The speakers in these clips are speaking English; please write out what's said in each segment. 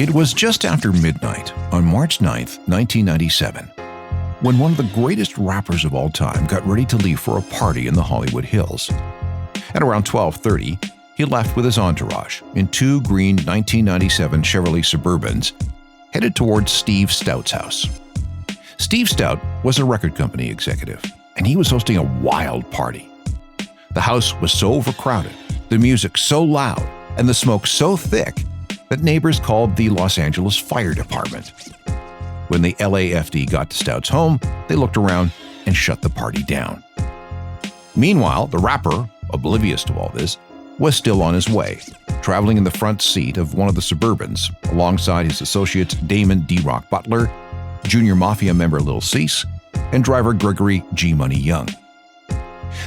It was just after midnight on March 9th, 1997, when one of the greatest rappers of all time got ready to leave for a party in the Hollywood Hills. At around 12:30, he left with his entourage in two green 1997 Chevrolet Suburbans, headed towards Steve Stout's house. Steve Stout was a record company executive, and he was hosting a wild party. The house was so overcrowded, the music so loud, and the smoke so thick that neighbors called the Los Angeles Fire Department. When the LAFD got to Stout's home, they looked around and shut the party down. Meanwhile, the rapper, oblivious to all this, was still on his way, traveling in the front seat of one of the Suburbans alongside his associates Damon D-Rock Butler, Junior Mafia member Lil Cease, and driver Gregory G. Money Young.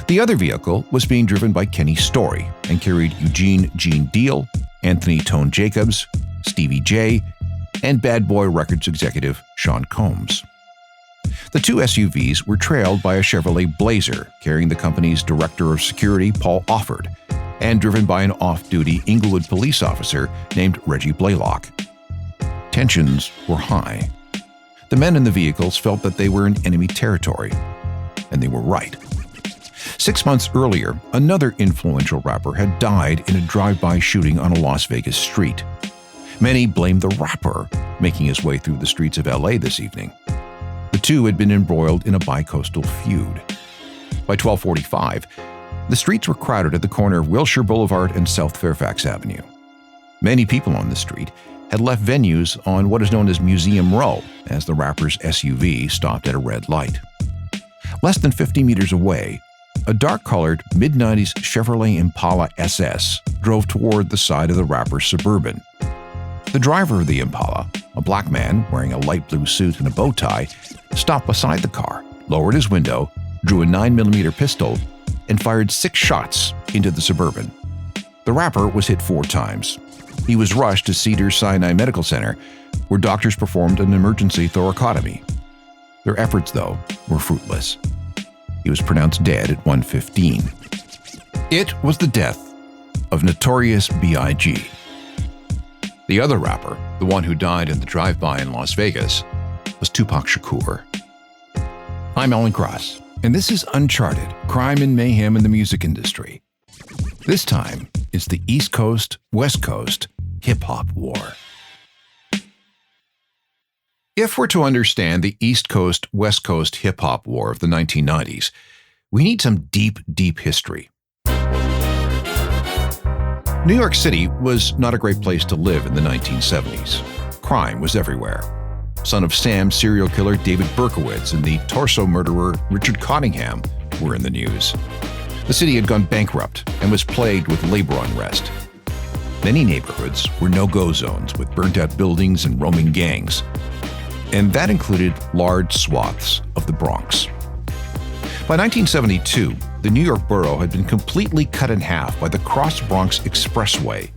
The other vehicle was being driven by Kenny Story and carried Eugene Gene Deal, Anthony Tone Jacobs, Stevie J, and Bad Boy Records executive Sean Combs. The two SUVs were trailed by a Chevrolet Blazer carrying the company's director of security Paul Offord and driven by an off-duty Inglewood police officer named Reggie Blaylock. Tensions were high. The men in the vehicles felt that they were in enemy territory, and they were right. 6 months earlier, another influential rapper had died in a drive-by shooting on a Las Vegas street. Many blamed the rapper making his way through the streets of LA this evening. The two had been embroiled in a bicoastal feud. By 12:45, the streets were crowded at the corner of Wilshire Boulevard and South Fairfax Avenue. Many people on the street had left venues on what is known as Museum Row as the rapper's SUV stopped at a red light. Less than 50 meters away, a dark-colored mid-90s Chevrolet Impala SS drove toward the side of the rapper's Suburban. The driver of the Impala, a black man wearing a light blue suit and a bow tie, stopped beside the car, lowered his window, drew a 9mm pistol, and fired 6 shots into the Suburban. The rapper was hit 4 times. He was rushed to Cedars-Sinai Medical Center, where doctors performed an emergency thoracotomy. Their efforts, though, were fruitless. He was pronounced dead at 1:15. It was the death of Notorious B.I.G. The other rapper, the one who died in the drive-by in Las Vegas, was Tupac Shakur. I'm Alan Cross, and this is Uncharted: Crime and Mayhem in the Music Industry. This time, it's the East Coast, West Coast hip-hop war. If we're to understand the East Coast, West Coast hip-hop war of the 1990s, we need some deep, deep history. New York City was not a great place to live in the 1970s. Crime was everywhere. Son of Sam serial killer David Berkowitz and the torso murderer Richard Cottingham were in the news. The city had gone bankrupt and was plagued with labor unrest. Many neighborhoods were no-go zones with burnt-out buildings and roaming gangs. And that included large swaths of the Bronx. By 1972, the New York borough had been completely cut in half by the Cross Bronx Expressway.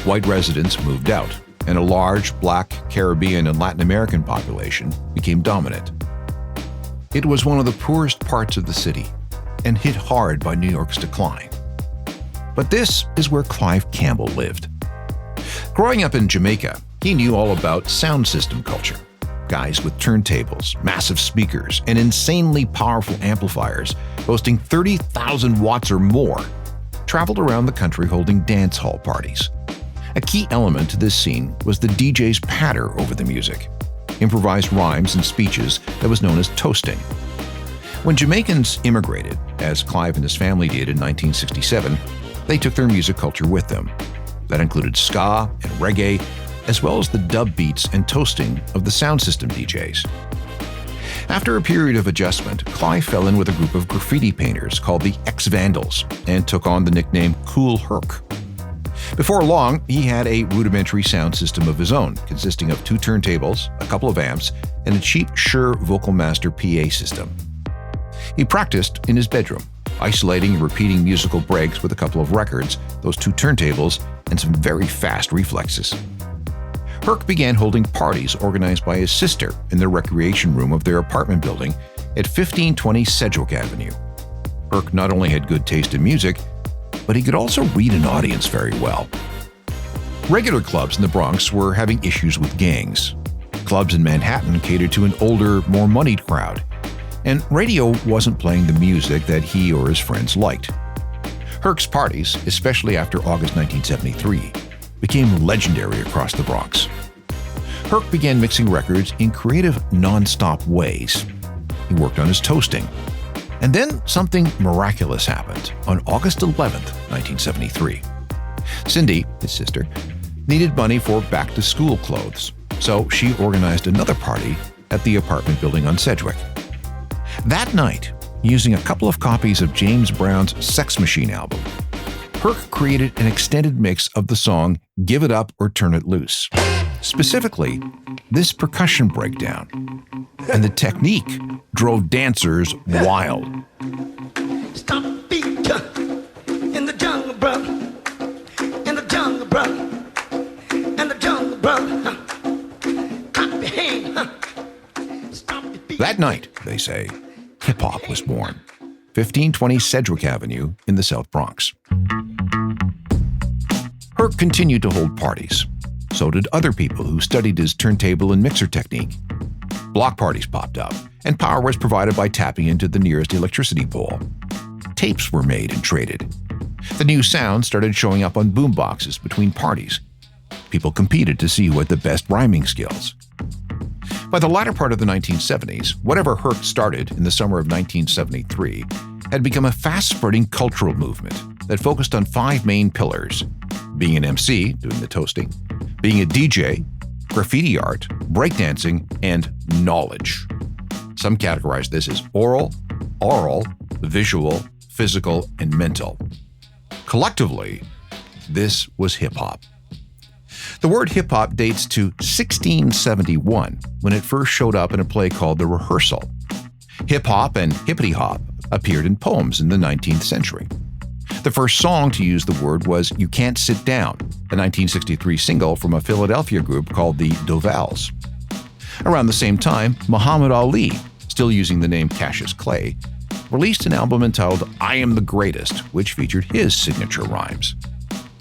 White residents moved out, and a large Black, Caribbean, and Latin American population became dominant. It was one of the poorest parts of the city, and hit hard by New York's decline. But this is where Clive Campbell lived. Growing up in Jamaica, he knew all about sound system culture. Guys with turntables, massive speakers, and insanely powerful amplifiers boasting 30,000 watts or more traveled around the country holding dance hall parties. A key element to this scene was the DJ's patter over the music, improvised rhymes and speeches that was known as toasting. When Jamaicans immigrated, as Clive and his family did in 1967, they took their music culture with them. That included ska and reggae, as well as the dub beats and toasting of the sound system DJs. After a period of adjustment, Clive fell in with a group of graffiti painters called the Ex-Vandals and took on the nickname Cool Herc. Before long, he had a rudimentary sound system of his own, consisting of 2 turntables, a couple of amps, and a cheap Shure Vocal Master PA system. He practiced in his bedroom, isolating and repeating musical breaks with a couple of records, those 2 turntables, and some very fast reflexes. Herc began holding parties organized by his sister in the recreation room of their apartment building at 1520 Sedgwick Avenue. Herc not only had good taste in music, but he could also read an audience very well. Regular clubs in the Bronx were having issues with gangs. Clubs in Manhattan catered to an older, more moneyed crowd, and radio wasn't playing the music that he or his friends liked. Herc's parties, especially after August 1973, became legendary across the Bronx. Herc began mixing records in creative, non-stop ways. He worked on his toasting. And then something miraculous happened on August 11th, 1973. Cindy, his sister, needed money for back-to-school clothes, so she organized another party at the apartment building on Sedgwick. That night, using a couple of copies of James Brown's Sex Machine album, Herc created an extended mix of the song Give It Up or Turn It Loose. Specifically, this percussion breakdown. And the technique drove dancers wild. Stop the beat in the jungle, brother. In the jungle, brother. In the jungle, brother. Clap your hand. Stop the beat. That night, they say, hip-hop was born. 1520 Sedgwick Avenue in the South Bronx. Herc continued to hold parties. So did other people who studied his turntable and mixer technique. Block parties popped up, and power was provided by tapping into the nearest electricity pole. Tapes were made and traded. The new sound started showing up on boomboxes between parties. People competed to see who had the best rhyming skills. By the latter part of the 1970s, whatever Herc started in the summer of 1973 had become a fast-spreading cultural movement that focused on 5 main pillars: being an MC, doing the toasting, being a DJ, graffiti art, breakdancing, and knowledge. Some categorize this as oral, visual, physical, and mental. Collectively, this was hip-hop. The word hip-hop dates to 1671, when it first showed up in a play called The Rehearsal. Hip-hop and hippity-hop appeared in poems in the 19th century. The first song to use the word was You Can't Sit Down, a 1963 single from a Philadelphia group called the Dovals. Around the same time, Muhammad Ali, still using the name Cassius Clay, released an album entitled I Am the Greatest, which featured his signature rhymes.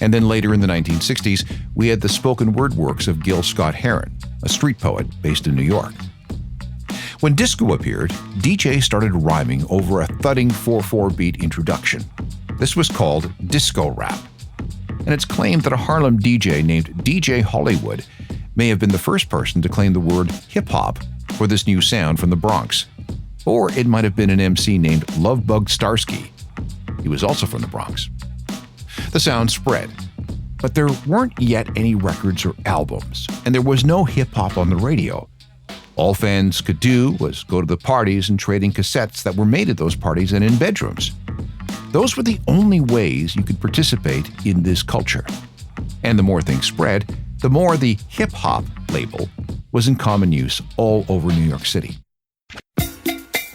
And then later in the 1960s, we had the spoken word works of Gil Scott-Heron, a street poet based in New York. When disco appeared, DJs started rhyming over a thudding 4/4 beat introduction. This was called disco rap. And it's claimed that a Harlem DJ named DJ Hollywood may have been the first person to claim the word hip-hop for this new sound from the Bronx. Or it might have been an MC named Lovebug Starsky. He was also from the Bronx. The sound spread, but there weren't yet any records or albums, and there was no hip-hop on the radio. All fans could do was go to the parties and trade in cassettes that were made at those parties and in bedrooms. Those were the only ways you could participate in this culture. And the more things spread, the more the hip-hop label was in common use all over New York City.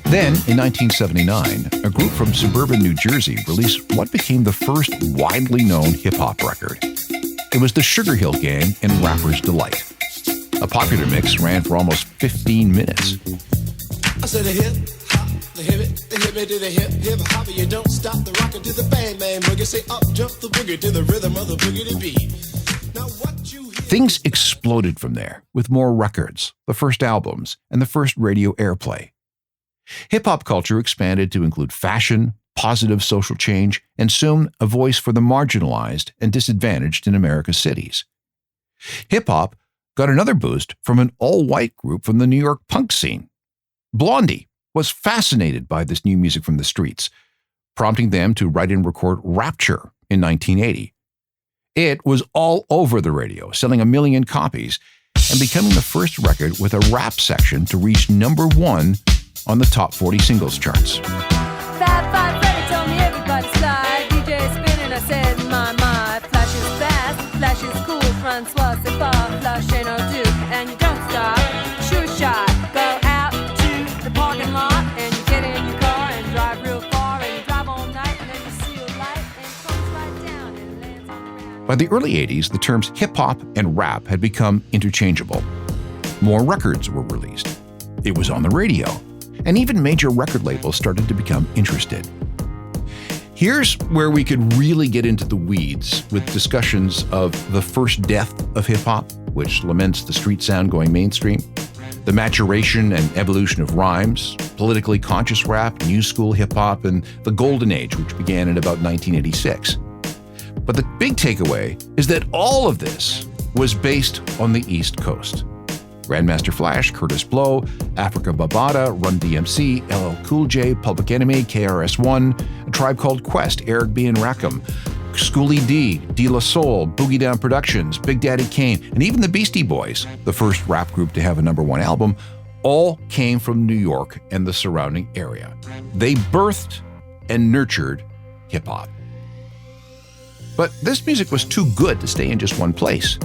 Then, in 1979, a group from suburban New Jersey released what became the first widely known hip-hop record. It was the Sugar Hill Gang and Rapper's Delight. A popular mix ran for almost 15 minutes. I said the hip hop, the hip it to the hip hop, you don't stop the rocker to the bang bang boogie. Say up jump the boogie to the rhythm of the boogie to beat. Now what you hear. Things exploded from there with more records, the first albums, and the first radio airplay. Hip-hop culture expanded to include fashion, positive social change, and soon a voice for the marginalized and disadvantaged in America's cities. Hip-hop got another boost from an all-white group from the New York punk scene. Blondie was fascinated by this new music from the streets, prompting them to write and record Rapture in 1980. It was all over the radio, selling 1 million copies, and becoming the first record with a rap section to reach number 1 on the top 40 singles charts. Fab Five Freddy told me everybody slide. DJ spinning, I said, my, flash is fast, flash is cool, Francois, c'est pas, flash ain't no do, and you don't stop, sure shot, go out to the parking lot, and you get in your car and drive real far, and you drive all night, and then you see a light, and it comes right down, and it lands on the ground. By the early 80s, the terms hip-hop and rap had become interchangeable. More records were released. It was on the radio. And even major record labels started to become interested. Here's where we could really get into the weeds with discussions of the first death of hip-hop, which laments the street sound going mainstream, the maturation and evolution of rhymes, politically conscious rap, new school hip-hop, and the golden age, which began in about 1986. But the big takeaway is that all of this was based on the East Coast. Grandmaster Flash, Curtis Blow, Africa Bambaataa, Run DMC, LL Cool J, Public Enemy, KRS-One, A Tribe Called Quest, Eric B. and Rakim, Schoolie D, De La Soul, Boogie Down Productions, Big Daddy Kane, and even the Beastie Boys, the first rap group to have a #1 album, all came from New York and the surrounding area. They birthed and nurtured hip-hop. But this music was too good to stay in just one place.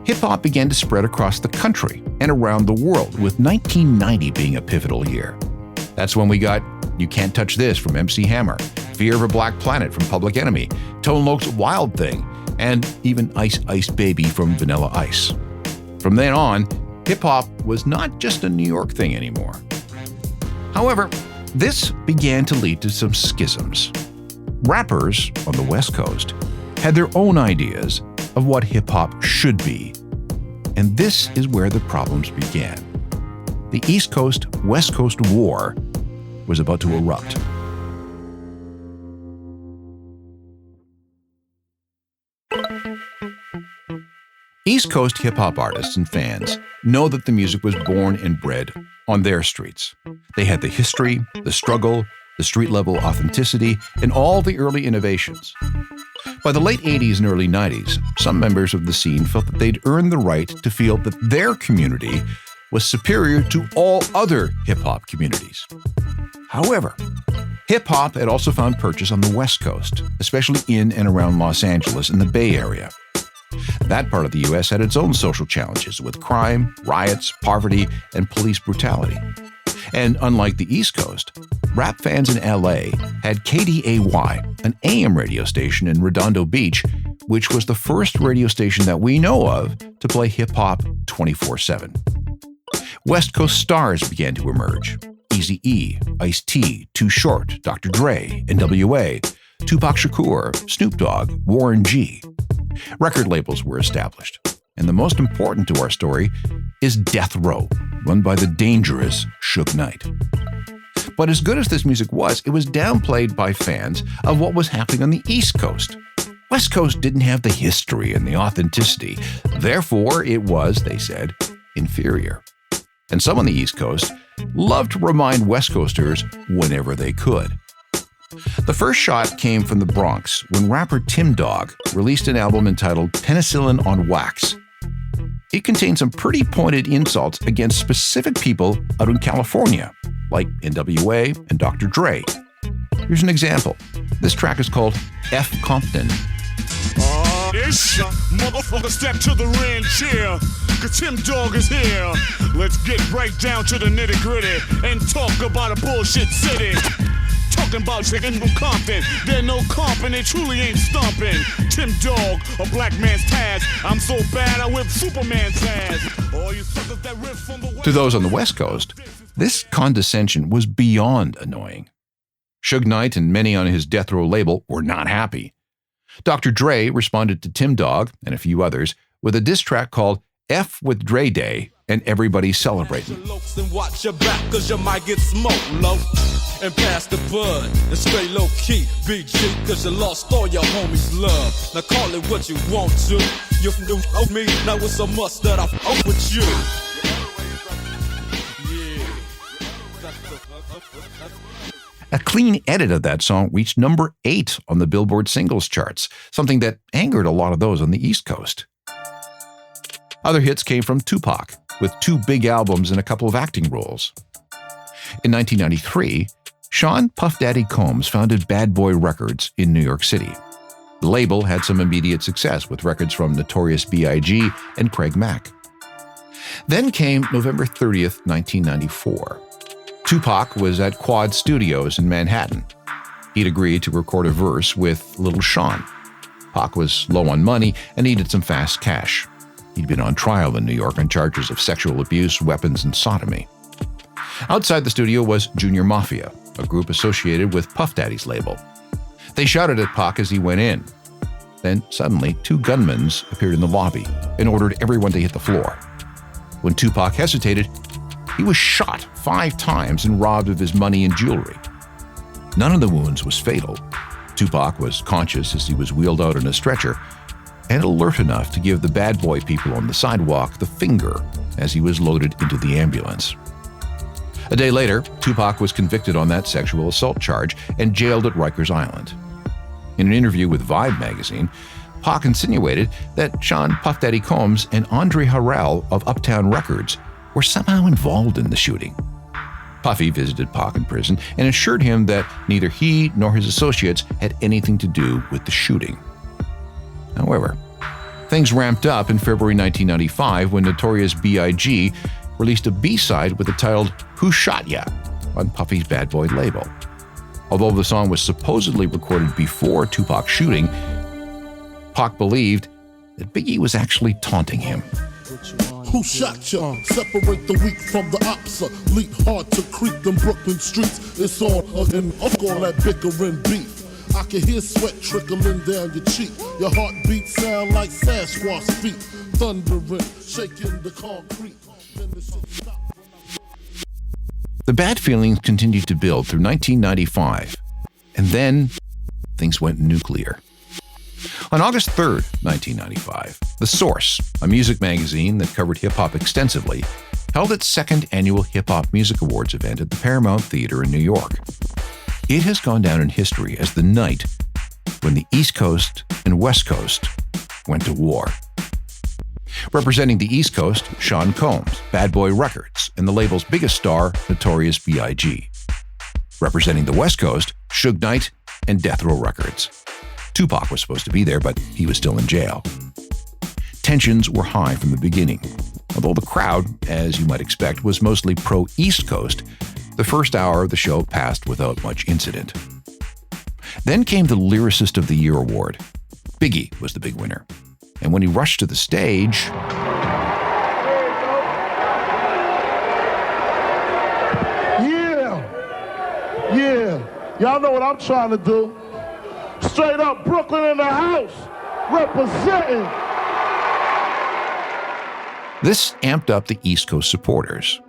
Hip-hop began to spread across the country and around the world, with 1990 being a pivotal year. That's when we got You Can't Touch This from MC Hammer, Fear of a Black Planet from Public Enemy, Tone Loc's Wild Thing, and even Ice Ice Baby from Vanilla Ice. From then on, hip-hop was not just a New York thing anymore. However, this began to lead to some schisms. Rappers on the West Coast had their own ideas of what hip-hop should be. And this is where the problems began. The East Coast-West Coast war was about to erupt. East Coast hip-hop artists and fans know that the music was born and bred on their streets. They had the history, the struggle, the street-level authenticity, and all the early innovations. By the late 80s and early 90s, some members of the scene felt that they'd earned the right to feel that their community was superior to all other hip-hop communities. However, hip-hop had also found purchase on the West Coast, especially in and around Los Angeles and the Bay Area. That part of the U.S. had its own social challenges with crime, riots, poverty, and police brutality. And unlike the East Coast, rap fans in L.A. had KDAY, an AM radio station in Redondo Beach, which was the first radio station that we know of to play hip-hop 24/7. West Coast stars began to emerge. Eazy-E, Ice-T, Too Short, Dr. Dre, NWA, Tupac Shakur, Snoop Dogg, Warren G. Record labels were established. And the most important to our story is Death Row, run by the dangerous Suge Knight. But as good as this music was, it was downplayed by fans of what was happening on the East Coast. West Coast didn't have the history and the authenticity. Therefore, it was, they said, inferior. And some on the East Coast loved to remind West Coasters whenever they could. The first shot came from the Bronx when rapper Tim Dog released an album entitled Penicillin on Wax. It contained some pretty pointed insults against specific people out in California, like NWA and Dr. Dre. Here's an example. This track is called F. Compton. Ish, motherfucker, step to the ring chair, cause Tim Dog is here. Let's get right down to the nitty gritty and talk about a bullshit city. Talking about chicken from Compton, they're no comp and they truly ain't stomping. Tim Dog, a black man's Taz. I'm so bad I whip Superman's ass. All you suckers that riff from the West. To those on the West Coast, this condescension was beyond annoying. Suge Knight and many on his Death Row label were not happy. Dr. Dre responded to Tim Dog and a few others with a diss track called F with Dre Day and Everybody Celebrating. And watch your back cause you might get smoked low. And pass the bud and stay low key. BG cause you lost all your homies' love. Now call it what you want to. You from the owe me, now it's a must that I fuck with you. A clean edit of that song reached number 8 on the Billboard singles charts, something that angered a lot of those on the East Coast. Other hits came from Tupac, with 2 big albums and a couple of acting roles. In 1993, Sean Puff Daddy Combs founded Bad Boy Records in New York City. The label had some immediate success with records from Notorious B.I.G. and Craig Mack. Then came November 30th, 1994. Tupac was at Quad Studios in Manhattan. He'd agreed to record a verse with Little Sean. Pac was low on money and needed some fast cash. He'd been on trial in New York on charges of sexual abuse, weapons, and sodomy. Outside the studio was Junior Mafia, a group associated with Puff Daddy's label. They shouted at Pac as he went in. Then, suddenly, 2 gunmen appeared in the lobby and ordered everyone to hit the floor. When Tupac hesitated, he was shot 5 times and robbed of his money and jewelry. None of the wounds was fatal. Tupac was conscious as he was wheeled out on a stretcher and alert enough to give the bad boy people on the sidewalk the finger as he was loaded into the ambulance. A day later, Tupac was convicted on that sexual assault charge and jailed at Rikers Island. In an interview with Vibe magazine, Pac insinuated that Sean Puff Daddy Combs and Andre Harrell of Uptown Records were somehow involved in the shooting. Puffy visited Pac in prison and assured him that neither he nor his associates had anything to do with the shooting. However, things ramped up in February 1995 when Notorious B.I.G. released a B-side with the title "Who Shot Ya" on Puffy's Bad Boy label. Although the song was supposedly recorded before Tupac's shooting, Pac believed that Biggie was actually taunting him. Who shot ya? Separate the weak from the opsa. Leap hard to creep them Brooklyn streets. It's on and up all that bickering beef. I can hear sweat trickling down your cheek. Your heartbeat sound like Sasquatch feet. Thundering, shaking the concrete. The bad feelings continued to build through 1995, and then things went nuclear. On August 3rd, 1995, The Source, a music magazine that covered hip-hop extensively, held its second annual Hip Hop Music Awards event at the Paramount Theater in New York. It has gone down in history as the night when the East Coast and West Coast went to war. Representing the East Coast, Sean Combs, Bad Boy Records, and the label's biggest star, Notorious B.I.G. Representing the West Coast, Suge Knight and Death Row Records. Tupac was supposed to be there, but he was still in jail. Tensions were high from the beginning. Although the crowd, as you might expect, was mostly pro-East Coast, the first hour of the show passed without much incident. Then came the Lyricist of the Year award. Biggie was the big winner. And when he rushed to the stage, Yeah, y'all know what I'm trying to do. Straight up Brooklyn in the house, representing. this amped up the East Coast supporters.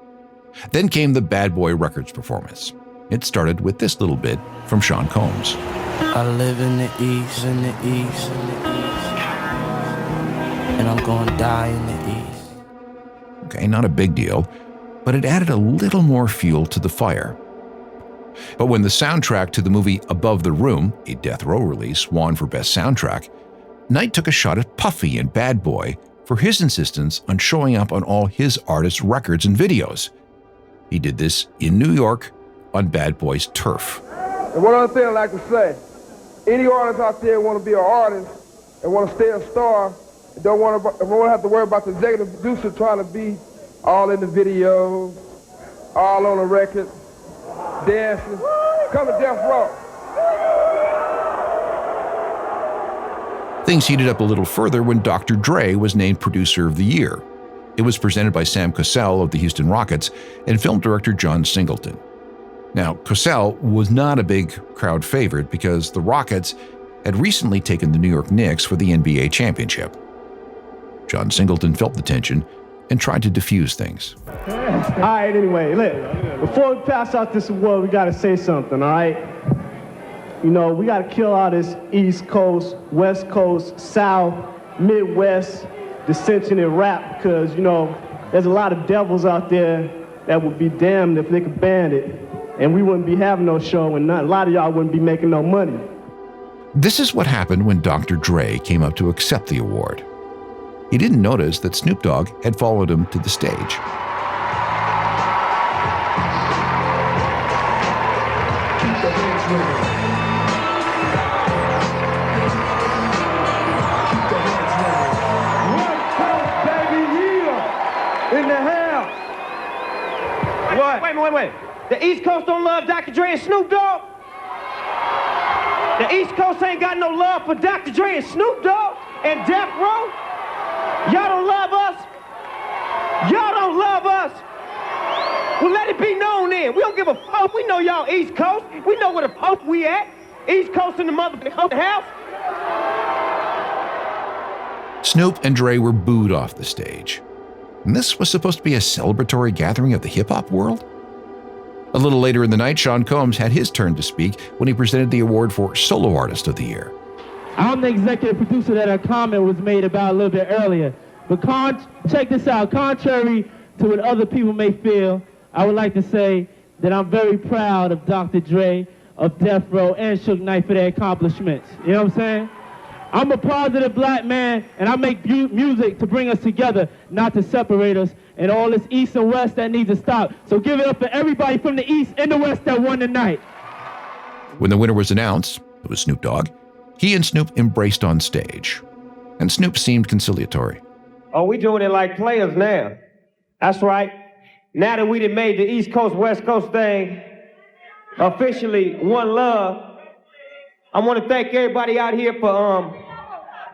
Then came the Bad Boy Records performance. It started with this little bit from Sean Combs. I live in the East, and I'm gonna die in the East. Okay, not a big deal, but it added a little more fuel to the fire. But when the soundtrack to the movie Above the Room, a Death Row release, won for Best Soundtrack, Knight took a shot at Puffy and Bad Boy for his insistence on showing up on all his artists' records and videos. He did this in New York on Bad Boy's turf. And one other thing I'd like to say, any artist out there want to be an artist and want to stay a star, and don't want to have to worry about the executive producer trying to be all in the video, all on the record, dancing. Come to Death Row. Things heated up a little further when Dr. Dre was named Producer of the Year. It was presented by Sam Cassell of the Houston Rockets and film director John Singleton. Now, Cassell was not a big crowd favorite because the Rockets had recently taken the New York Knicks for the NBA championship. John Singleton felt the tension and tried to diffuse things. All right, anyway, look, before we pass out this award, we got to say something, all right? You know, we got to kill all this East Coast, West Coast, South, Midwest dissension in rap because, you know, there's a lot of devils out there that would be damned if they could ban it, and we wouldn't be having no show, and a lot of y'all wouldn't be making no money. This is what happened when Dr. Dre came up to accept the award. He didn't notice that Snoop Dogg had followed him to the stage. Wait. The East Coast don't love Dr. Dre and Snoop Dogg? The East Coast ain't got no love for Dr. Dre and Snoop Dogg and Death Row? Y'all don't love us? Y'all don't love us? Well, let it be known then. We don't give a fuck. We know y'all East Coast. We know where the fuck we at. East Coast in the motherfucking house. Snoop and Dre were booed off the stage. And this was supposed to be a celebratory gathering of the hip-hop world? A little later in the night, Sean Combs had his turn to speak when he presented the award for Solo Artist of the Year. I'm the executive producer that a comment was made about a little bit earlier. But check this out. Contrary to what other people may feel, I would like to say that I'm very proud of Dr. Dre, of Death Row, and Suge Knight for their accomplishments. You know what I'm saying? I'm a positive black man, and I make music to bring us together, not to separate us, and all this East and West that needs to stop. So give it up for everybody from the East and the West that won tonight. When the winner was announced, it was Snoop Dogg, he and Snoop embraced on stage. And Snoop seemed conciliatory. Oh, we doing it like players now. That's right. Now that we done made the East Coast, West Coast thing officially one love, I want to thank everybody out here for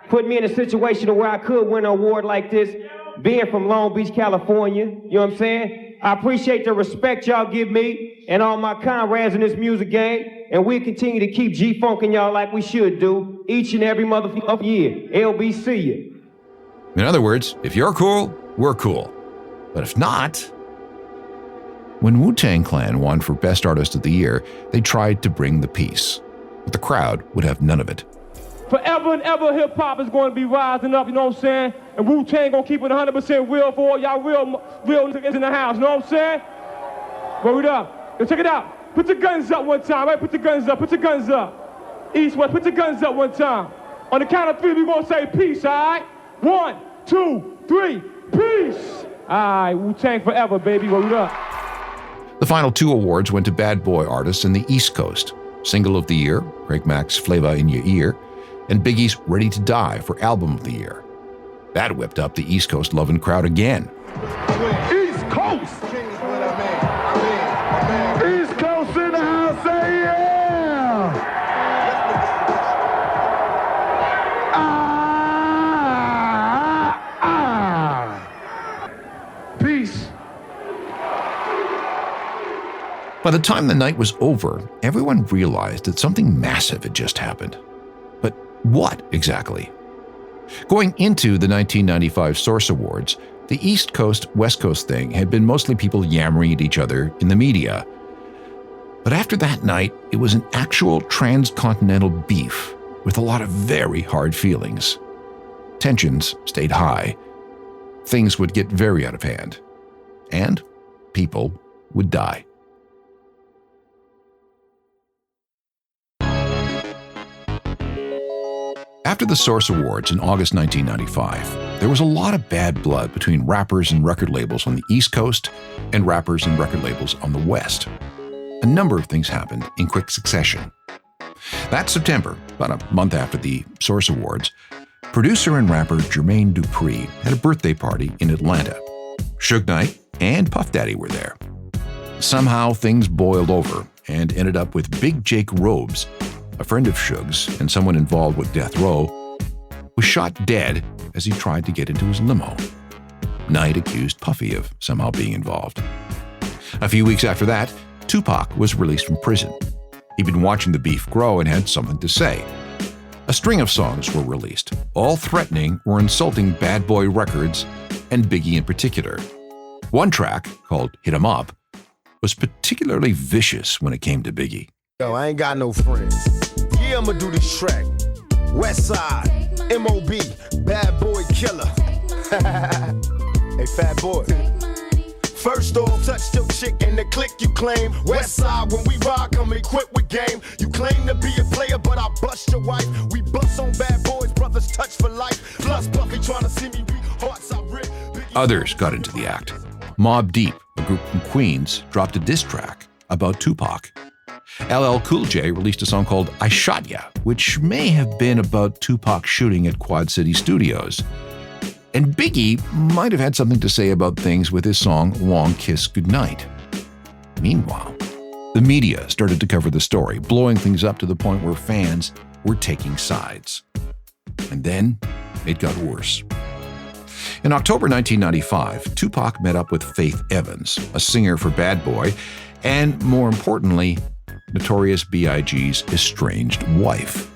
putting me in a situation where I could win an award like this, being from Long Beach, California. You know what I'm saying? I appreciate the respect y'all give me and all my comrades in this music game, and we continue to keep G-funking y'all like we should do each and every motherfucking year. LBC you. In other words, if you're cool, we're cool. But if not... When Wu-Tang Clan won for Best Artist of the Year, they tried to bring the peace. But the crowd would have none of it. Forever and ever, hip-hop is going to be rising up, you know what I'm saying? And Wu-Tang going to keep it 100% real for all y'all real niggas in the house, you know what I'm saying? Word up. Yo, check it out. Put your guns up one time, right? Put your guns up, put your guns up. East, West, put your guns up one time. On the count of three, we're going to say peace, all right? 1, 2, 3, peace! All right, Wu-Tang forever, baby, word up. The final 2 awards went to Bad Boy artists in the East Coast. Single of the Year, Craig Mack's Flavor in Your Ear, and Biggie's Ready to Die for Album of the Year. That whipped up the East Coast loving crowd again. East Coast! East Coast in the house, say yeah! Peace. By the time the night was over, everyone realized that something massive had just happened. But what exactly? Going into the 1995 Source Awards, the East Coast-West Coast thing had been mostly people yammering at each other in the media. But after that night, it was an actual transcontinental beef with a lot of very hard feelings. Tensions stayed high. Things would get very out of hand. And people would die. After the Source Awards in August 1995, there was a lot of bad blood between rappers and record labels on the East Coast and rappers and record labels on the West. A number of things happened in quick succession. That September, about a month after the Source Awards, producer and rapper Jermaine Dupri had a birthday party in Atlanta. Suge Knight and Puff Daddy were there. Somehow things boiled over and ended up with Big Jake Robes, a friend of Suge's and someone involved with Death Row, was shot dead as he tried to get into his limo. Knight accused Puffy of somehow being involved. A few weeks after that, Tupac was released from prison. He'd been watching the beef grow and had something to say. A string of songs were released, all threatening or insulting Bad Boy Records and Biggie in particular. One track, called Hit 'Em Up, was particularly vicious when it came to Biggie. Yo, I ain't got no friends. Yeah, I'ma do this track. West Side, M.O.B., Bad Boy Killer. Hey, Fat Boy. First off, touch your chick in the click you claim. West Side, when we rock, I'm equipped with game. You claim to be a player, but I bust your wife. We bust on Bad Boys, brothers touch for life. Plus, Puffy trying to see me beat hearts I rip. Others got into the act. Mobb Deep, a group from Queens, dropped a diss track about Tupac. LL Cool J released a song called I Shot Ya, which may have been about Tupac shooting at Quad City Studios. And Biggie might have had something to say about things with his song Long Kiss Goodnight. Meanwhile, the media started to cover the story, blowing things up to the point where fans were taking sides. And then it got worse. In October 1995, Tupac met up with Faith Evans, a singer for Bad Boy, and more importantly, Notorious B.I.G.'s estranged wife.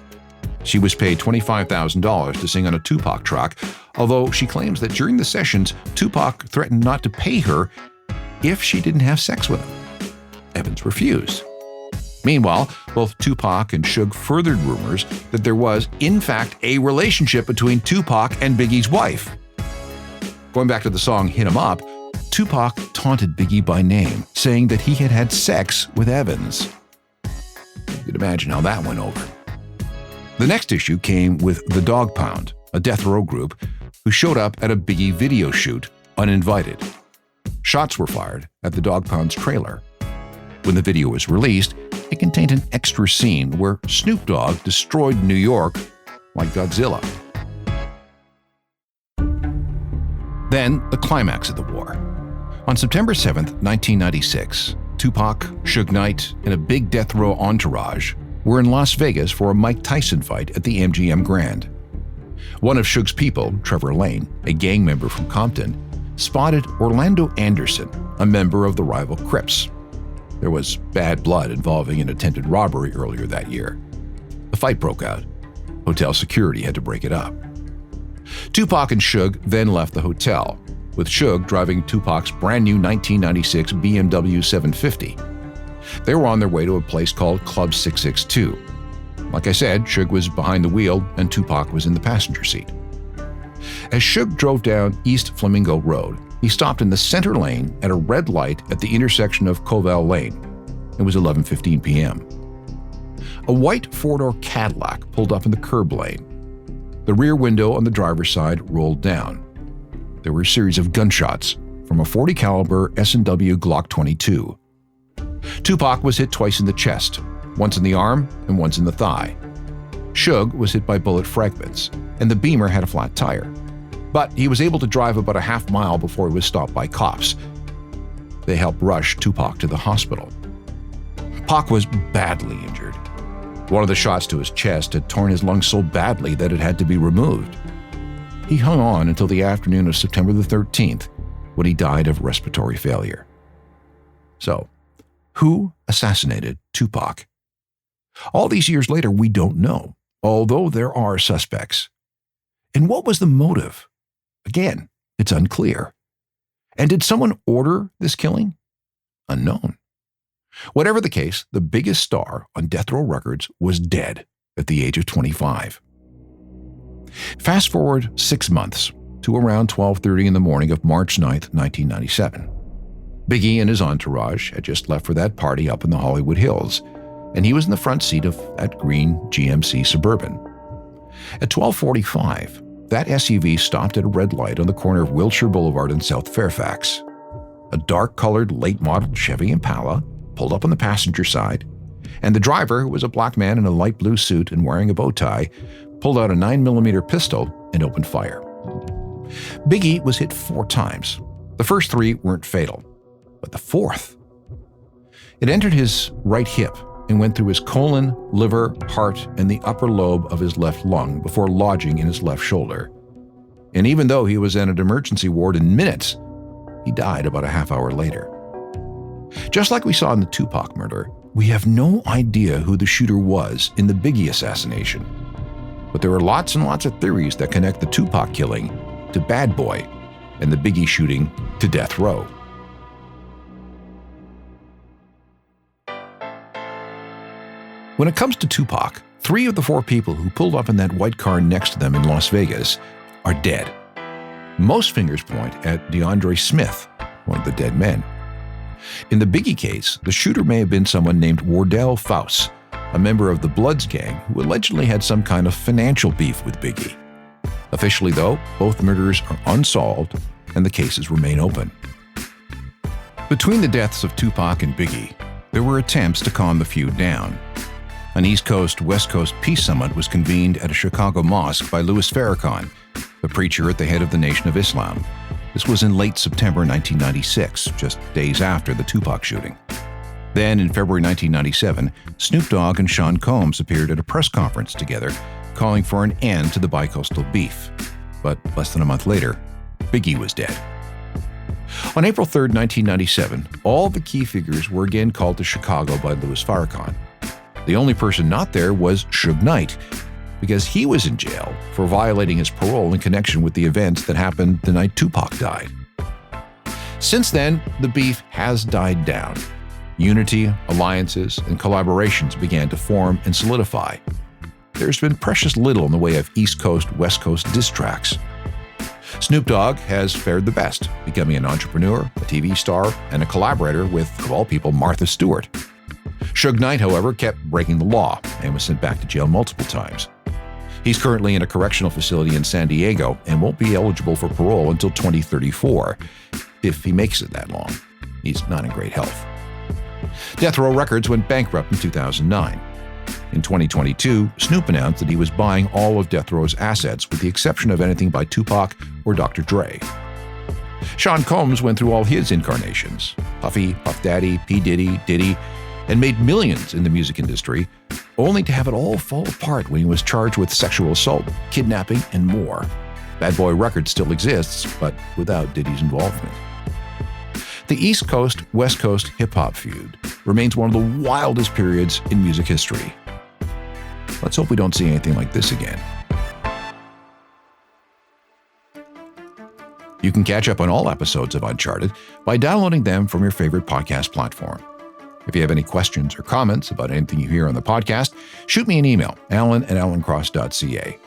She was paid $25,000 to sing on a Tupac track, although she claims that during the sessions, Tupac threatened not to pay her if she didn't have sex with him. Evans refused. Meanwhile, both Tupac and Suge furthered rumors that there was, in fact, a relationship between Tupac and Biggie's wife. Going back to the song Hit 'Em Up, Tupac taunted Biggie by name, saying that he had had sex with Evans. You can imagine how that went over. The next issue came with the Dog Pound, a death row group who showed up at a Biggie video shoot uninvited. Shots were fired at the Dog Pound's trailer. When the video was released, it contained an extra scene where Snoop Dogg destroyed New York like Godzilla. Then, the climax of the war. On September 7, 1996, Tupac, Suge Knight, and a big death row entourage were in Las Vegas for a Mike Tyson fight at the MGM Grand. One of Suge's people, Trevor Lane, a gang member from Compton, spotted Orlando Anderson, a member of the rival Crips. There was bad blood involving an attempted robbery earlier that year. The fight broke out. Hotel security had to break it up. Tupac and Suge then left the hotel, with Suge driving Tupac's brand new 1996 BMW 750. They were on their way to a place called Club 662. Like I said, Suge was behind the wheel and Tupac was in the passenger seat. As Suge drove down East Flamingo Road, he stopped in the center lane at a red light at the intersection of Covell Lane. It was 11:15 p.m. A white four-door Cadillac pulled up in the curb lane. The rear window on the driver's side rolled down. There were a series of gunshots from a .40 caliber S&W Glock 22. Tupac was hit twice in the chest, once in the arm and once in the thigh. Suge was hit by bullet fragments, and the Beamer had a flat tire. But he was able to drive about a half mile before he was stopped by cops. They helped rush Tupac to the hospital. Pac was badly injured. One of the shots to his chest had torn his lung so badly that it had to be removed. He hung on until the afternoon of September the 13th, when he died of respiratory failure. So, who assassinated Tupac? All these years later, we don't know, although there are suspects. And what was the motive? Again, it's unclear. And did someone order this killing? Unknown. Whatever the case, the biggest star on Death Row Records was dead at the age of 25. Fast forward 6 months to around 12:30 in the morning of March 9th, 1997. Biggie and his entourage had just left for that party up in the Hollywood Hills, and he was in the front seat of that green GMC Suburban. At 12:45, that SUV stopped at a red light on the corner of Wilshire Boulevard in South Fairfax. A dark-colored late-model Chevy Impala pulled up on the passenger side, and the driver, who was a black man in a light blue suit and wearing a bow tie, pulled out a 9mm pistol and opened fire. Biggie was hit 4 times. The first 3 weren't fatal, but the 4th. It entered his right hip and went through his colon, liver, heart, and the upper lobe of his left lung before lodging in his left shoulder. And even though he was in an emergency ward in minutes, he died about a half hour later. Just like we saw in the Tupac murder, we have no idea who the shooter was in the Biggie assassination. But there are lots and lots of theories that connect the Tupac killing to Bad Boy and the Biggie shooting to Death Row. When it comes to Tupac, 3 of the 4 people who pulled up in that white car next to them in Las Vegas are dead. Most fingers point at DeAndre Smith, one of the dead men. In the Biggie case, the shooter may have been someone named Wardell Faust, a member of the Bloods gang who allegedly had some kind of financial beef with Biggie. Officially, though, both murders are unsolved and the cases remain open. Between the deaths of Tupac and Biggie, there were attempts to calm the feud down. An East Coast-West Coast peace summit was convened at a Chicago mosque by Louis Farrakhan, the preacher at the head of the Nation of Islam. This was in late September 1996, just days after the Tupac shooting. Then, in February 1997, Snoop Dogg and Sean Combs appeared at a press conference together, calling for an end to the bicoastal beef. But less than a month later, Biggie was dead. On April 3, 1997, all the key figures were again called to Chicago by Louis Farrakhan. The only person not there was Suge Knight, because he was in jail for violating his parole in connection with the events that happened the night Tupac died. Since then, the beef has died down. Unity, alliances, and collaborations began to form and solidify. There's been precious little in the way of East Coast, West Coast diss tracks. Snoop Dogg has fared the best, becoming an entrepreneur, a TV star, and a collaborator with, of all people, Martha Stewart. Suge Knight, however, kept breaking the law and was sent back to jail multiple times. He's currently in a correctional facility in San Diego and won't be eligible for parole until 2034, if he makes it that long. He's not in great health. Death Row Records went bankrupt in 2009. In 2022, Snoop announced that he was buying all of Death Row's assets with the exception of anything by Tupac or Dr. Dre. Sean Combs went through all his incarnations, Puffy, Puff Daddy, P. Diddy, and made millions in the music industry, only to have it all fall apart when he was charged with sexual assault, kidnapping, and more. Bad Boy Records still exists, but without Diddy's involvement. The East Coast, West Coast hip-hop feud remains one of the wildest periods in music history. Let's hope we don't see anything like this again. You can catch up on all episodes of Uncharted by downloading them from your favorite podcast platform. If you have any questions or comments about anything you hear on the podcast, shoot me an email, alan@alancross.ca.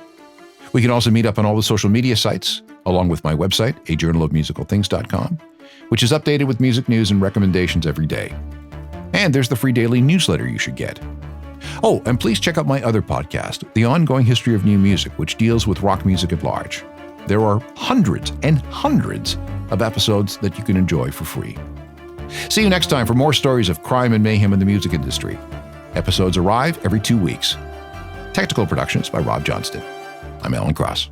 We can also meet up on all the social media sites, along with my website, ajournalofmusicalthings.com, which is updated with music news and recommendations every day. And there's the free daily newsletter you should get. Oh, and please check out my other podcast, The Ongoing History of New Music, which deals with rock music at large. There are hundreds and hundreds of episodes that you can enjoy for free. See you next time for more stories of crime and mayhem in the music industry. Episodes arrive every 2 weeks. Technical productions by Rob Johnston. I'm Alan Cross.